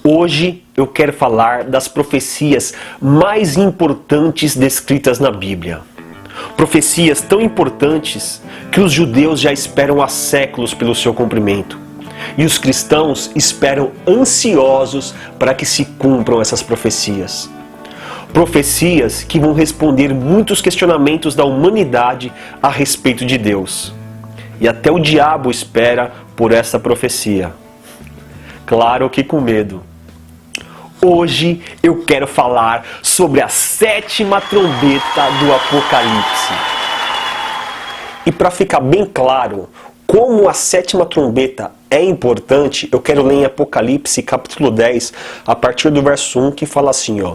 Hoje eu quero falar das profecias mais importantes descritas na Bíblia. Profecias tão importantes que os judeus já esperam há séculos pelo seu cumprimento. E os cristãos esperam ansiosos para que se cumpram essas profecias. Profecias que vão responder muitos questionamentos da humanidade a respeito de Deus. E até o diabo espera por essa profecia. Claro que com medo. Hoje eu quero falar sobre a sétima trombeta do Apocalipse. E para ficar bem claro como a sétima trombeta é importante, eu quero ler em Apocalipse capítulo 10, a partir do verso 1, que fala assim, ó.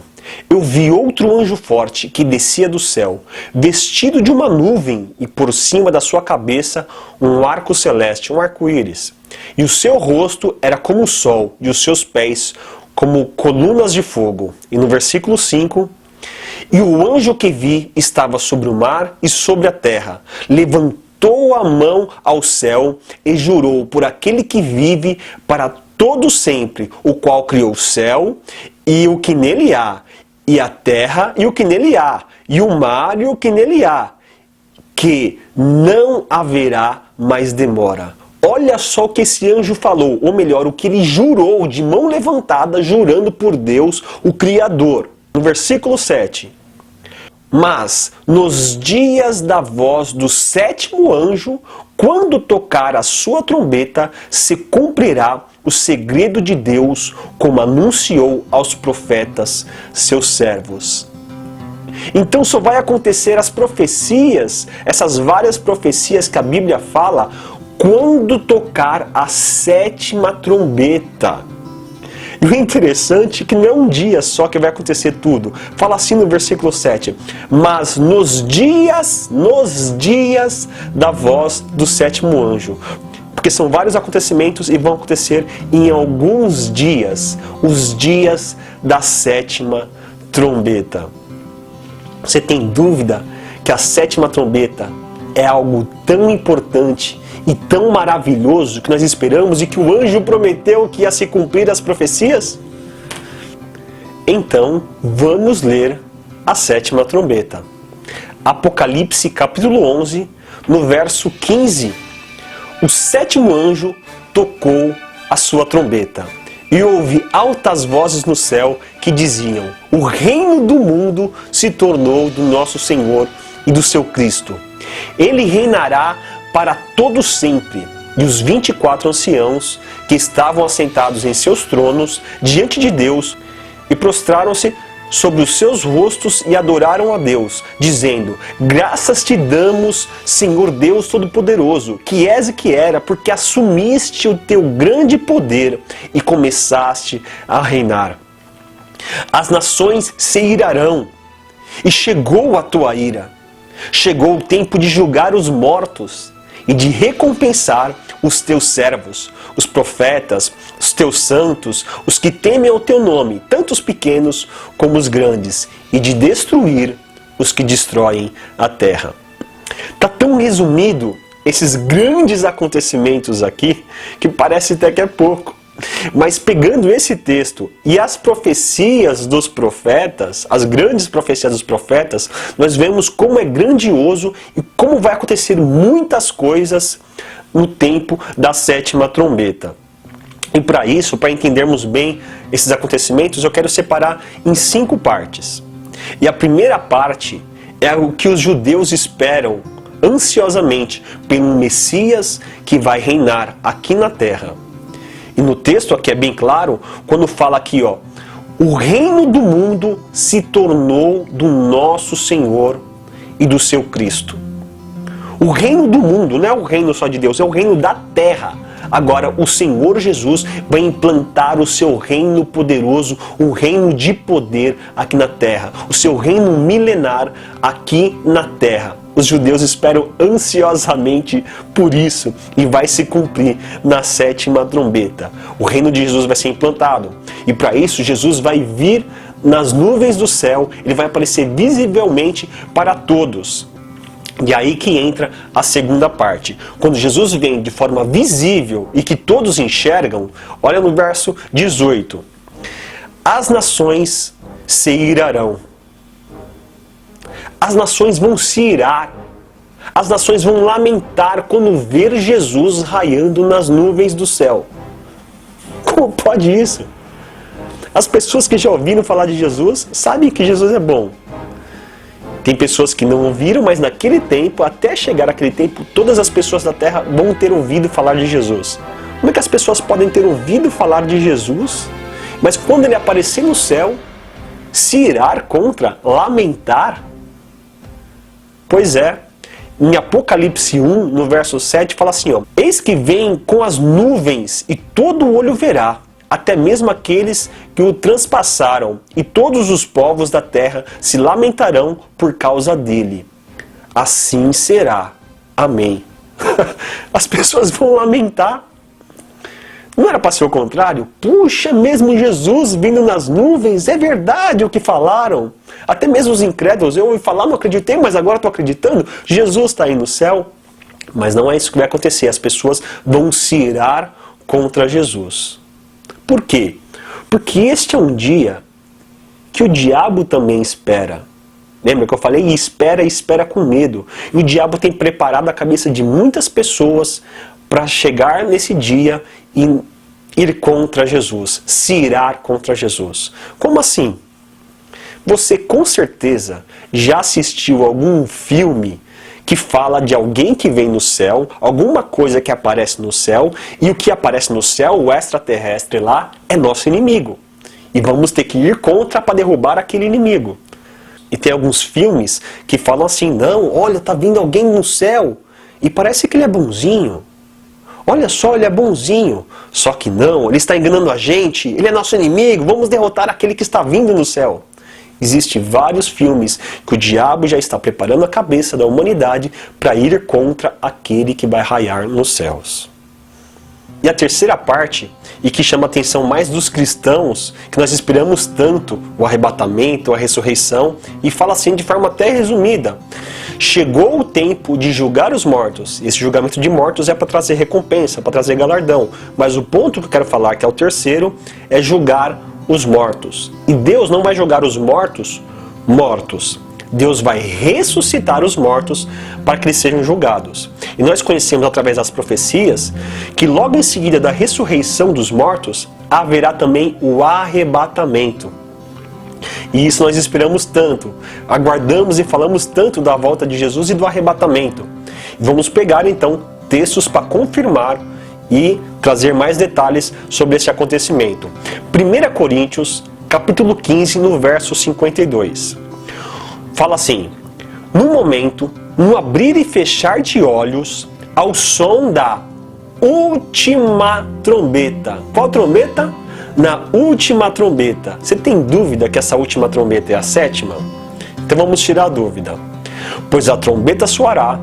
Eu vi outro anjo forte que descia do céu, vestido de uma nuvem e por cima da sua cabeça um arco celeste, um arco-íris. E o seu rosto era como o sol e os seus pés como colunas de fogo. E no versículo 5, e o anjo que vi estava sobre o mar e sobre a terra, levantou a mão ao céu e jurou por aquele que vive para todo sempre, o qual criou o céu e o que nele há, e a terra e o que nele há, e o mar e o que nele há, que não haverá mais demora. Olha só o que esse anjo falou, ou melhor, o que ele jurou de mão levantada, jurando por Deus, o Criador. No versículo 7. Mas nos dias da voz do sétimo anjo, quando tocar a sua trombeta, se cumprirá o segredo de Deus, como anunciou aos profetas, seus servos. Então só vai acontecer as profecias, essas várias profecias que a Bíblia fala, quando tocar a sétima trombeta. E o interessante é que não é um dia só que vai acontecer tudo. Fala assim no versículo 7. Mas nos dias da voz do sétimo anjo. Porque são vários acontecimentos e vão acontecer em alguns dias. Os dias da sétima trombeta. Você tem dúvida que a sétima trombeta é algo tão importante e tão maravilhoso que nós esperamos e que o anjo prometeu que ia se cumprir as profecias? Então, vamos ler a sétima trombeta. Apocalipse capítulo 11, no verso 15. O sétimo anjo tocou a sua trombeta. E houve altas vozes no céu que diziam: o reino do mundo se tornou do nosso Senhor e do seu Cristo. Ele reinará para todo sempre. E os 24 anciãos que estavam assentados em seus tronos diante de Deus e prostraram-se sobre os seus rostos e adoraram a Deus, dizendo: graças te damos, Senhor Deus Todo-Poderoso, que és e que era, porque assumiste o teu grande poder e começaste a reinar. As nações se irarão, e chegou a tua ira. Chegou o tempo de julgar os mortos e de recompensar os teus servos, os profetas, os teus santos, os que temem ao teu nome, tanto os pequenos como os grandes, e de destruir os que destroem a terra. Está tão resumido esses grandes acontecimentos aqui, que parece até que é pouco. Mas pegando esse texto e as profecias dos profetas, as grandes profecias dos profetas, nós vemos como é grandioso e como vai acontecer muitas coisas no tempo da sétima trombeta. E para isso, para entendermos bem esses acontecimentos, eu quero separar em 5 partes. E a primeira parte é o que os judeus esperam ansiosamente pelo Messias que vai reinar aqui na terra. E no texto aqui é bem claro, quando fala aqui, ó, o reino do mundo se tornou do nosso Senhor e do seu Cristo. O reino do mundo não é o reino só de Deus, é o reino da terra. Agora o Senhor Jesus vai implantar o seu reino poderoso, um reino de poder aqui na terra. O seu reino milenar aqui na terra. Os judeus esperam ansiosamente por isso e vai se cumprir na sétima trombeta. O reino de Jesus vai ser implantado. E para isso Jesus vai vir nas nuvens do céu, ele vai aparecer visivelmente para todos. E aí que entra a segunda parte. Quando Jesus vem de forma visível e que todos enxergam, olha no verso 18. as nações se irarão. As nações vão se irar. As nações vão lamentar quando ver Jesus raiando nas nuvens do céu. Como pode isso? As pessoas que já ouviram falar de Jesus sabem que Jesus é bom. Tem pessoas que não ouviram, mas naquele tempo, até chegar aquele tempo, todas as pessoas da terra vão ter ouvido falar de Jesus. Como é que as pessoas podem ter ouvido falar de Jesus, mas quando ele aparecer no céu, se irar contra, lamentar? Pois é, em Apocalipse 1, no verso 7, fala assim, ó: eis que vem com as nuvens, e todo olho verá, até mesmo aqueles que o transpassaram, e todos os povos da terra se lamentarão por causa dele. Assim será. Amém. As pessoas vão lamentar. Não era para ser o contrário? Puxa, mesmo Jesus vindo nas nuvens, é verdade o que falaram. Até mesmo os incrédulos, eu ouvi falar, não acreditei, mas agora estou acreditando. Jesus está aí no céu. Mas não é isso que vai acontecer. As pessoas vão se irar contra Jesus. Por quê? Porque este é um dia que o diabo também espera. Lembra que eu falei? E espera com medo. E o diabo tem preparado a cabeça de muitas pessoas para chegar nesse dia e ir contra Jesus, se irar contra Jesus. Como assim? Você com certeza já assistiu algum filme que fala de alguém que vem no céu, alguma coisa que aparece no céu, e o que aparece no céu, o extraterrestre lá, é nosso inimigo. E vamos ter que ir contra para derrubar aquele inimigo. E tem alguns filmes que falam assim, não, olha, tá vindo alguém no céu, e parece que ele é bonzinho. Olha só, ele é bonzinho. Só que não, ele está enganando a gente, ele é nosso inimigo, vamos derrotar aquele que está vindo no céu. Existem vários filmes que o diabo já está preparando a cabeça da humanidade para ir contra aquele que vai raiar nos céus. E a terceira parte, e que chama a atenção mais dos cristãos, que nós esperamos tanto, o arrebatamento, a ressurreição, e fala assim de forma até resumida: chegou o tempo de julgar os mortos. Esse julgamento de mortos é para trazer recompensa, para trazer galardão. Mas o ponto que eu quero falar, que é o terceiro, é julgar os mortos. E Deus não vai julgar os mortos mortos. Deus vai ressuscitar os mortos para que eles sejam julgados. E nós conhecemos através das profecias que logo em seguida da ressurreição dos mortos haverá também o arrebatamento. E isso nós esperamos tanto, aguardamos e falamos tanto da volta de Jesus e do arrebatamento. Vamos pegar então textos para confirmar e trazer mais detalhes sobre esse acontecimento. 1 Coríntios, capítulo 15, no verso 52. Fala assim: no momento, no abrir e fechar de olhos, ao som da última trombeta. Qual trombeta? Na última trombeta. Você tem dúvida que essa última trombeta é a sétima? Então vamos tirar a dúvida. Pois a trombeta soará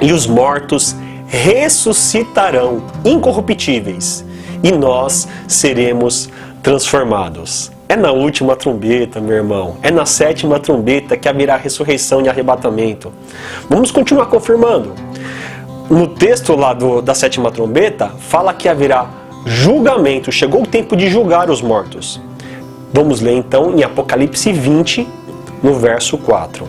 e os mortos ressuscitarão incorruptíveis e nós seremos transformados. É na última trombeta, meu irmão. É na sétima trombeta que haverá ressurreição e arrebatamento. Vamos continuar confirmando. No texto lá da sétima trombeta, fala que haverá julgamento. Chegou o tempo de julgar os mortos. Vamos ler então em Apocalipse 20, no verso 4.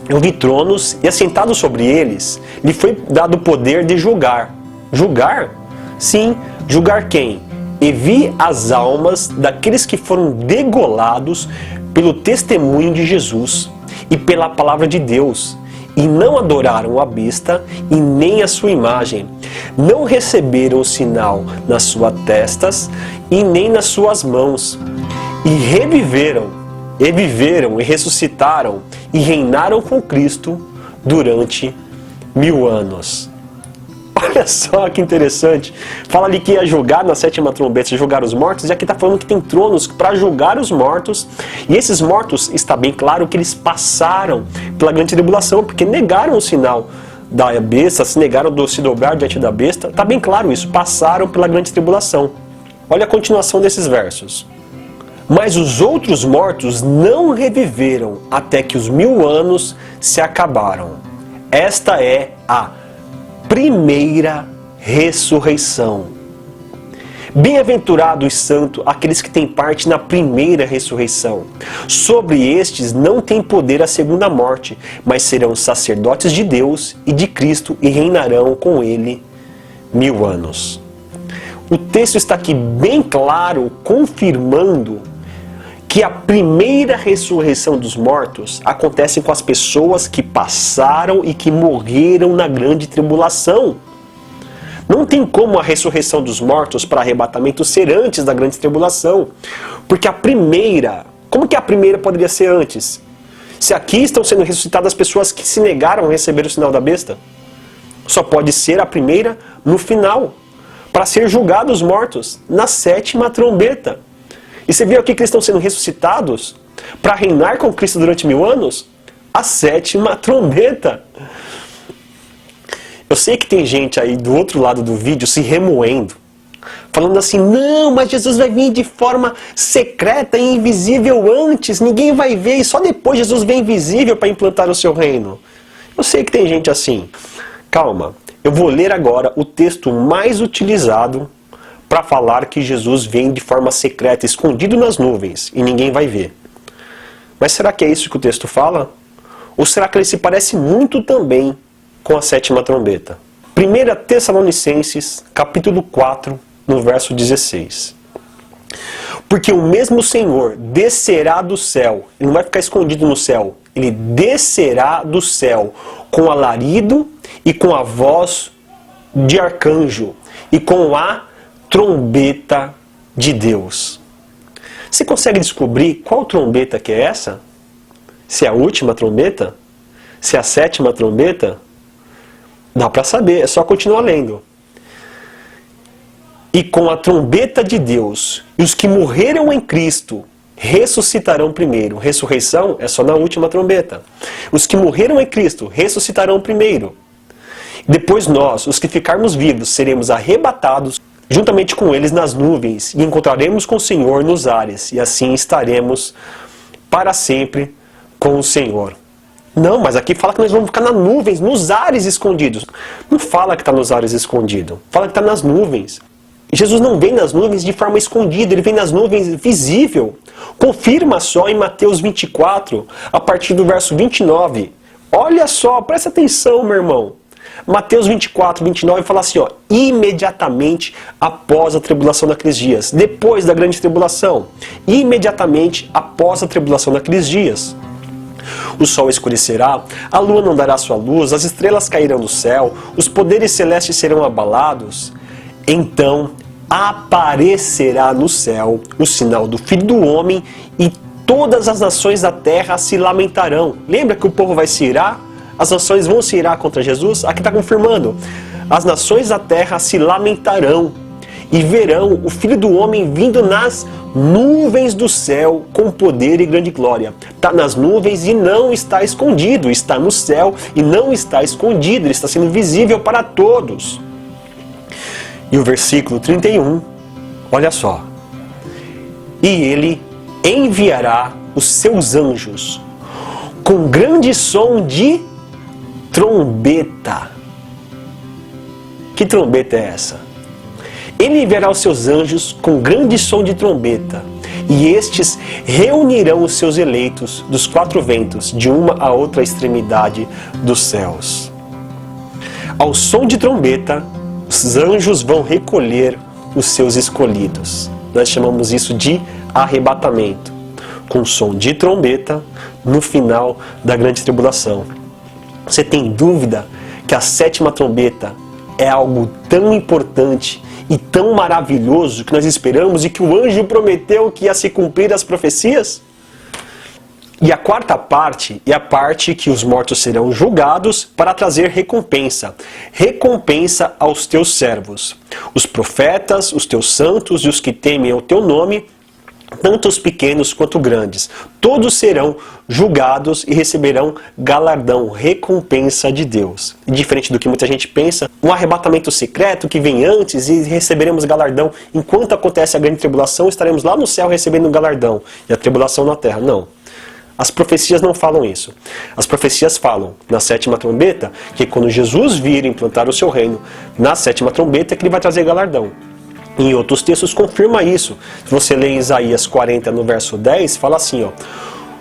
Eu vi tronos e assentados sobre eles, lhe foi dado o poder de julgar. Julgar? Sim, julgar quem? E vi as almas daqueles que foram degolados pelo testemunho de Jesus e pela palavra de Deus, e não adoraram a besta e nem a sua imagem, não receberam o sinal nas suas testas e nem nas suas mãos, e viveram e ressuscitaram e reinaram com Cristo durante 1000 anos. Olha só que interessante. Fala ali que ia julgar na sétima trombeta, julgar os mortos, e aqui está falando que tem tronos para julgar os mortos. E esses mortos, está bem claro que eles passaram pela grande tribulação, porque negaram o sinal da besta, se negaram de se dobrar diante da besta. Está bem claro isso, passaram pela grande tribulação. Olha a continuação desses versos. Mas os outros mortos não reviveram até que os 1000 anos se acabaram. Esta é a primeira ressurreição. Bem-aventurado e santo aqueles que têm parte na primeira ressurreição. Sobre estes não tem poder a segunda morte, mas serão sacerdotes de Deus e de Cristo e reinarão com ele 1000 anos. O texto está aqui bem claro, confirmando que a primeira ressurreição dos mortos acontece com as pessoas que passaram e que morreram na grande tribulação. Não tem como a ressurreição dos mortos para arrebatamento ser antes da grande tribulação. Porque a primeira... Como que a primeira poderia ser antes? Se aqui estão sendo ressuscitadas as pessoas que se negaram a receber o sinal da besta. Só pode ser a primeira no final. Para ser julgados os mortos na 7ª trombeta. E você viu aqui que eles estão sendo ressuscitados para reinar com Cristo durante 1000 anos? A 7ª trombeta. Eu sei que tem gente aí do outro lado do vídeo se remoendo, falando assim, não, mas Jesus vai vir de forma secreta e invisível antes, ninguém vai ver, e só depois Jesus vem invisível para implantar o seu reino. Eu sei que tem gente assim. Calma, eu vou ler agora o texto mais utilizado para falar que Jesus vem de forma secreta, escondido nas nuvens, e ninguém vai ver. Mas será que é isso que o texto fala? Ou será que ele se parece muito também com a 7ª trombeta? 1 Tessalonicenses, capítulo 4, no verso 16. Porque o mesmo Senhor descerá do céu, ele não vai ficar escondido no céu, ele descerá do céu com alarido e com a voz de arcanjo e com a trombeta de Deus. Você consegue descobrir qual trombeta que é essa? Se é a última trombeta? Se é a 7ª trombeta? Dá para saber, é só continuar lendo. E com a trombeta de Deus, e os que morreram em Cristo ressuscitarão primeiro. Ressurreição é só na última trombeta. Os que morreram em Cristo ressuscitarão primeiro. Depois nós, os que ficarmos vivos, seremos arrebatados juntamente com eles nas nuvens e encontraremos com o Senhor nos ares. E assim estaremos para sempre com o Senhor. Não, mas aqui fala que nós vamos ficar nas nuvens, nos ares escondidos. Não fala que está nos ares escondido, fala que está nas nuvens. Jesus não vem nas nuvens de forma escondida, ele vem nas nuvens visível. Confirma só em Mateus 24, a partir do verso 29. Olha só, presta atenção, meu irmão. Mateus 24, 29 fala assim, ó, imediatamente após a tribulação daqueles dias, depois da grande tribulação, imediatamente após a tribulação daqueles dias. O sol escurecerá, a lua não dará sua luz, as estrelas cairão do céu, os poderes celestes serão abalados. Então aparecerá no céu o sinal do Filho do Homem e todas as nações da terra se lamentarão. Lembra que o povo vai se irar? As nações vão se irar contra Jesus? Aqui está confirmando. As nações da terra se lamentarão e verão o Filho do Homem vindo nas nuvens do céu com poder e grande glória. Está nas nuvens e não está escondido. Está no céu e não está escondido. Ele está sendo visível para todos. E o versículo 31, olha só. E ele enviará os seus anjos com grande som de trombeta. Que trombeta é essa? Ele enviará os seus anjos com grande som de trombeta, e estes reunirão os seus eleitos dos 4 ventos, de uma a outra extremidade dos céus. Ao som de trombeta, os anjos vão recolher os seus escolhidos. Nós chamamos isso de arrebatamento, com som de trombeta no final da grande tribulação. Você tem dúvida que a 7ª trombeta é algo tão importante e tão maravilhoso que nós esperamos e que o anjo prometeu que ia se cumprir as profecias? E a 4ª parte é a parte que os mortos serão julgados para trazer recompensa. Recompensa aos teus servos, os profetas, os teus santos e os que temem o teu nome, tanto os pequenos quanto grandes. Todos serão julgados e receberão galardão, recompensa de Deus. Diferente do que muita gente pensa, um arrebatamento secreto que vem antes e receberemos galardão. Enquanto acontece a grande tribulação, estaremos lá no céu recebendo galardão. E a tribulação na terra, não. As profecias não falam isso. As profecias falam, na 7ª trombeta, que quando Jesus vir implantar o seu reino, na 7ª trombeta é que ele vai trazer galardão. Em outros textos confirma isso. Se você lê Isaías 40 no verso 10, fala assim, ó: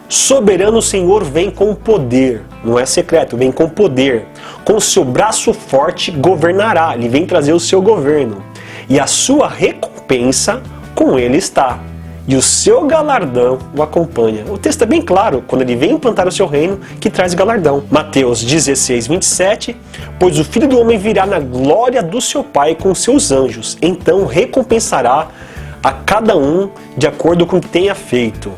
soberano Senhor vem com poder, não é secreto, vem com poder, com seu braço forte governará, ele vem trazer o seu governo, e a sua recompensa com ele está, e o seu galardão o acompanha. O texto é bem claro, quando ele vem implantar o seu reino, que traz galardão. Mateus 16, 27, pois o Filho do Homem virá na glória do seu Pai com seus anjos, então recompensará a cada um de acordo com o que tenha feito.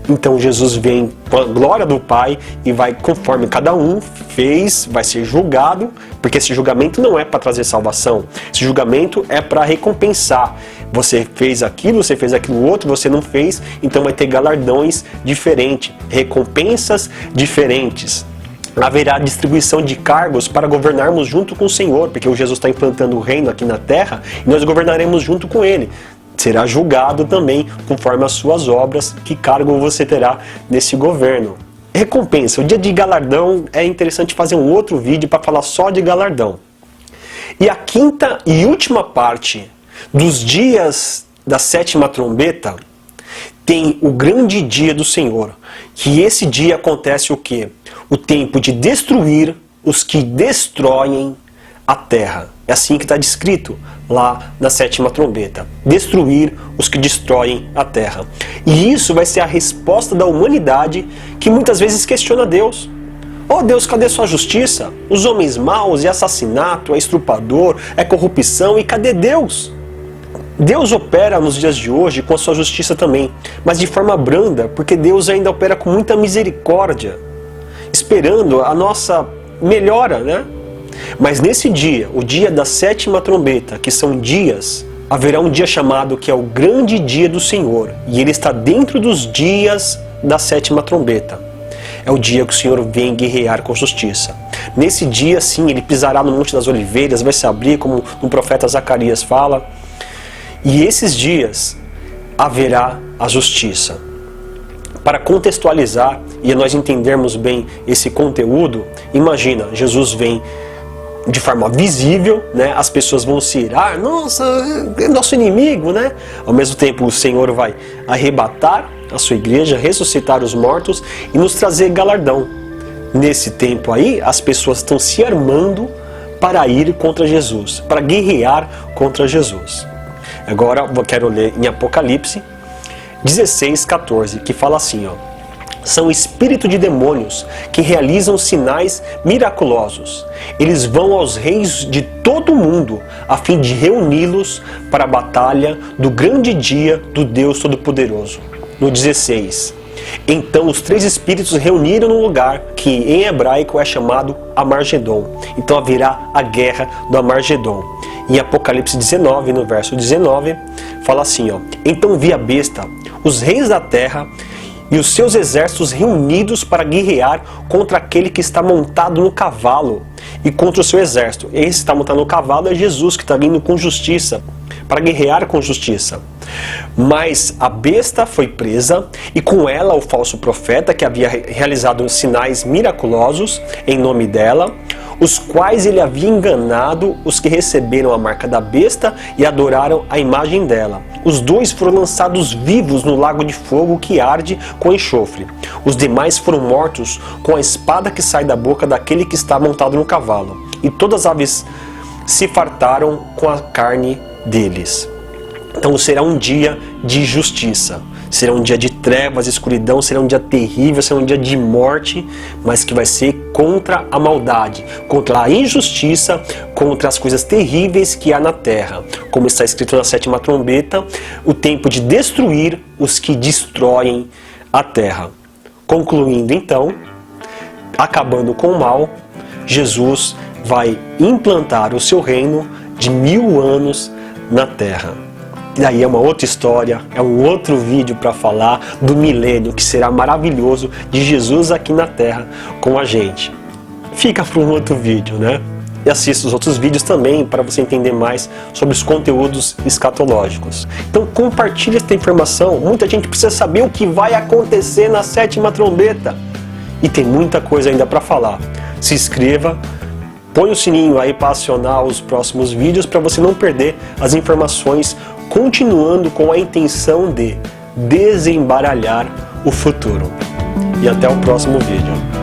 Então Jesus vem com a glória do Pai e vai, conforme cada um fez, vai ser julgado, porque esse julgamento não é para trazer salvação, esse julgamento é para recompensar. Você fez aquilo outro, você não fez, então vai ter galardões diferentes, recompensas diferentes. Haverá distribuição de cargos para governarmos junto com o Senhor, porque o Jesus está implantando o reino aqui na terra e nós governaremos junto com Ele. Será julgado também conforme as suas obras, que cargo você terá nesse governo. Recompensa. O dia de galardão é interessante fazer um outro vídeo para falar só de galardão. E a quinta e última parte dos dias da sétima trombeta tem o grande dia do Senhor. Que esse dia acontece o quê? O tempo de destruir os que destroem a terra. É assim que está descrito lá na sétima trombeta. Destruir os que destroem a terra. E isso vai ser a resposta da humanidade que muitas vezes questiona Deus. Oh Deus, cadê sua justiça? Os homens maus, é assassinato, é estrupador, é corrupção, e cadê Deus? Deus opera nos dias de hoje com a sua justiça também, mas de forma branda, porque Deus ainda opera com muita misericórdia, esperando a nossa melhora, né? Mas nesse dia, o dia da sétima trombeta, que são dias, haverá um dia chamado que é o grande dia do Senhor, e ele está dentro dos dias da sétima trombeta. É o dia que o Senhor vem guerrear com justiça. Nesse dia, sim, ele pisará no Monte das Oliveiras, vai se abrir, como o profeta Zacarias fala. E esses dias haverá a justiça. Para contextualizar e nós entendermos bem esse conteúdo, imagina, Jesus vem de forma visível, né? As pessoas vão se irar, nossa, é nosso inimigo, né? Ao mesmo tempo o Senhor vai arrebatar a sua igreja, ressuscitar os mortos e nos trazer galardão. Nesse tempo aí, as pessoas estão se armando para ir contra Jesus, para guerrear contra Jesus. Agora eu quero ler em Apocalipse 16, 14, que fala assim, ó: são espíritos de demônios que realizam sinais miraculosos. Eles vão aos reis de todo o mundo a fim de reuni-los para a batalha do grande dia do Deus Todo-Poderoso. No 16, então os três espíritos reuniram num lugar que em hebraico é chamado Amargedon. Então haverá a guerra do Amargedon. Em Apocalipse 19, no verso 19, fala assim, ó: então vi a besta, os reis da terra e os seus exércitos reunidos para guerrear contra aquele que está montado no cavalo e contra o seu exército. Esse que está montado no cavalo é Jesus, que está vindo com justiça, para guerrear com justiça. Mas a besta foi presa, e com ela o falso profeta, que havia realizado sinais miraculosos em nome dela, os quais ele havia enganado os que receberam a marca da besta e adoraram a imagem dela. Os dois foram lançados vivos no lago de fogo que arde com enxofre. Os demais foram mortos com a espada que sai da boca daquele que está montado no cavalo. E todas as aves se fartaram com a carne deles. Então será um dia de justiça. Será um dia de trevas, escuridão, será um dia terrível, será um dia de morte, mas que vai ser contra a maldade, contra a injustiça, contra as coisas terríveis que há na terra. Como está escrito na sétima trombeta, o tempo de destruir os que destroem a terra. Concluindo então, acabando com o mal, Jesus vai implantar o seu reino de 1000 anos na terra. E daí é uma outra história, é um outro vídeo para falar do milênio, que será maravilhoso, de Jesus aqui na Terra com a gente. Fica para um outro vídeo, né? E assista os outros vídeos também para você entender mais sobre os conteúdos escatológicos. Então compartilhe esta informação, muita gente precisa saber o que vai acontecer na sétima trombeta. E tem muita coisa ainda para falar. Se inscreva, põe o sininho aí para acionar os próximos vídeos para você não perder as informações continuando com a intenção de desembaralhar o futuro. E até o próximo vídeo.